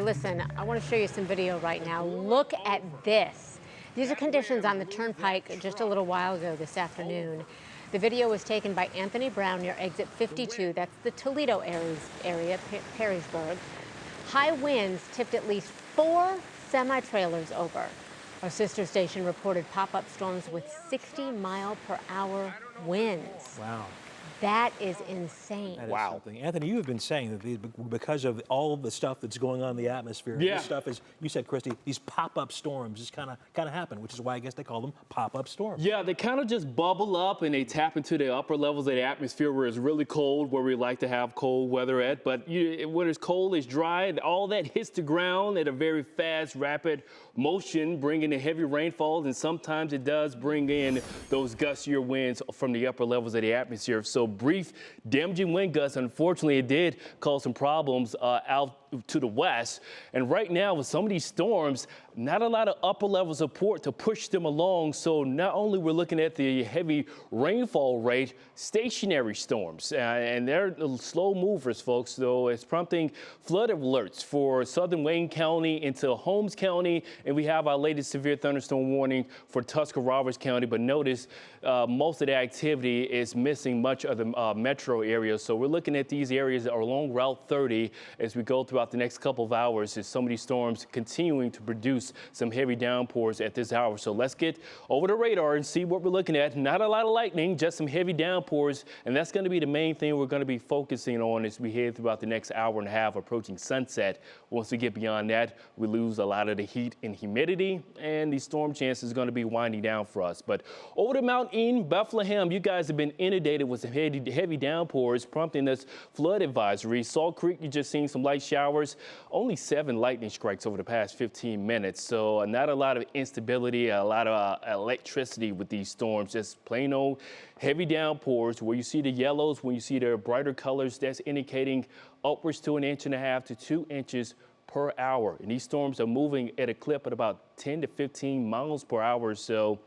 listen, I want to show you some video right now. Look at this. These are conditions on the turnpike just a little while ago this afternoon. The video was taken by Anthony Brown near exit 52. That's the Toledo area, Perrysburg. High winds tipped at least 4 semi-trailers over. Our sister station reported pop-up storms with 60-mile-per-hour winds. Wow. That is insane. That is something. Anthony, you have been saying that because of all of the stuff that's going on in the atmosphere, this stuff is, you said, Christy, these pop-up storms just kind of happen, which is why I guess they call them pop-up storms. Yeah, they kind of just bubble up and they tap into the upper levels of the atmosphere where it's really cold, where we like to have cold weather at. But when it's cold, it's dry, and all that hits the ground at a very fast, rapid motion, bringing in heavy rainfalls, and sometimes it does bring in those gustier winds from the upper levels of the atmosphere. So brief damaging wind gusts, unfortunately, it did cause some problems out to the west. And right now with some of these storms, not a lot of upper level support to push them along. So not only we're looking at the heavy rainfall rate, stationary storms, and they're slow movers, folks, though it's prompting flood alerts for southern Wayne County into Holmes County. And we have our latest severe thunderstorm warning for Tuscarawas County. But notice most of the activity is missing much of the metro area. So we're looking at these areas that are along Route 30 as we go throughout the next couple of hours, as some of these storms continuing to produce some heavy downpours at this hour. So let's get over the radar and see what we're looking at. Not a lot of lightning, just some heavy downpours, and that's going to be the main thing we're going to be focusing on as we head throughout the next hour and a half approaching sunset. Once we get beyond that, we lose a lot of the heat and humidity, and the storm chances are going to be winding down for us. But over to Mount Eden, Bethlehem, you guys have been inundated with some heavy downpours, prompting this flood advisory. Salt Creek, you just seen some light showers. Only 7 lightning strikes over the past 15 minutes. So not a lot of instability, a lot of electricity with these storms, just plain old heavy downpours. Where you see the yellows, when you see the brighter colors, that's indicating upwards to 1.5 to 2 inches per hour. And these storms are moving at a clip at about 10 to 15 miles per hour. So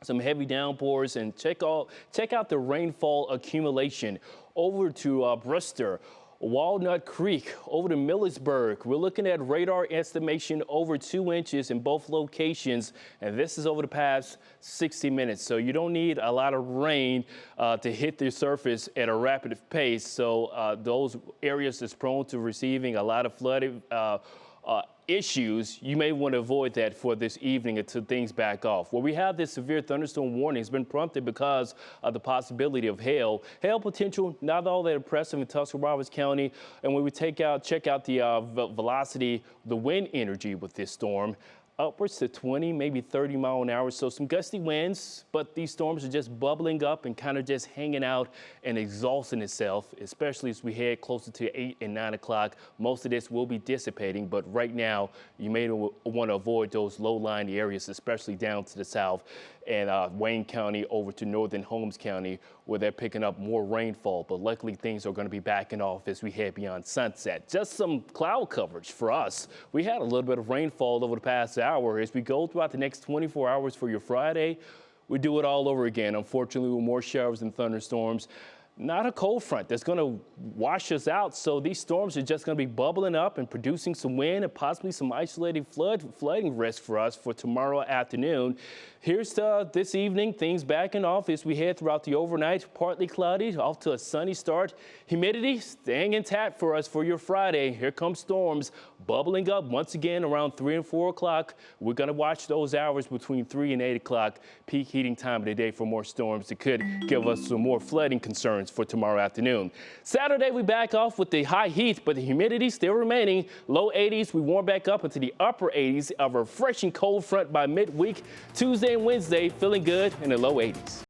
some heavy downpours, and check out the rainfall accumulation over to Brewster, Walnut Creek, over to Millersburg. We're looking at radar estimation over 2 inches in both locations, and this is over the past 60 minutes. So you don't need a lot of rain to hit the surface at a rapid pace. So those areas that's prone to receiving a lot of flooding issues, you may want to avoid that for this evening until things back off. Where we have this severe thunderstorm warning has been prompted because of the possibility of hail. Hail potential, not all that impressive in Tuscarawas County. And when we check out the velocity, the wind energy with this storm, upwards to 20, maybe 30 mile an hour. So some gusty winds, but these storms are just bubbling up and kind of just hanging out and exhausting itself, especially as we head closer to 8 and 9 o'clock. Most of this will be dissipating, but right now you may want to avoid those low-lying areas, especially down to the south and Wayne County over to northern Holmes County, where they're picking up more rainfall. But luckily things are going to be backing off as we head beyond sunset. Just some cloud coverage for us. We had a little bit of rainfall over the past hour. As we go throughout the next 24 hours for your Friday, we do it all over again, unfortunately, with more showers and thunderstorms. Not a cold front that's going to wash us out, so these storms are just going to be bubbling up and producing some wind and possibly some isolated flooding risk for us for tomorrow afternoon. Here's this evening, things backing off as we head throughout the overnight. Partly cloudy, off to a sunny start. Humidity staying intact for us for your Friday. Here come storms bubbling up once again around 3 and 4 o'clock. We're going to watch those hours between 3 and 8 o'clock, peak heating time of the day, for more storms that could give us some more flooding concerns for tomorrow afternoon. Saturday, we back off with the high heat, but the humidity still remaining. Low 80s, we warm back up into the upper 80s. A refreshing cold front by midweek. Tuesday and Wednesday, feeling good in the low 80s.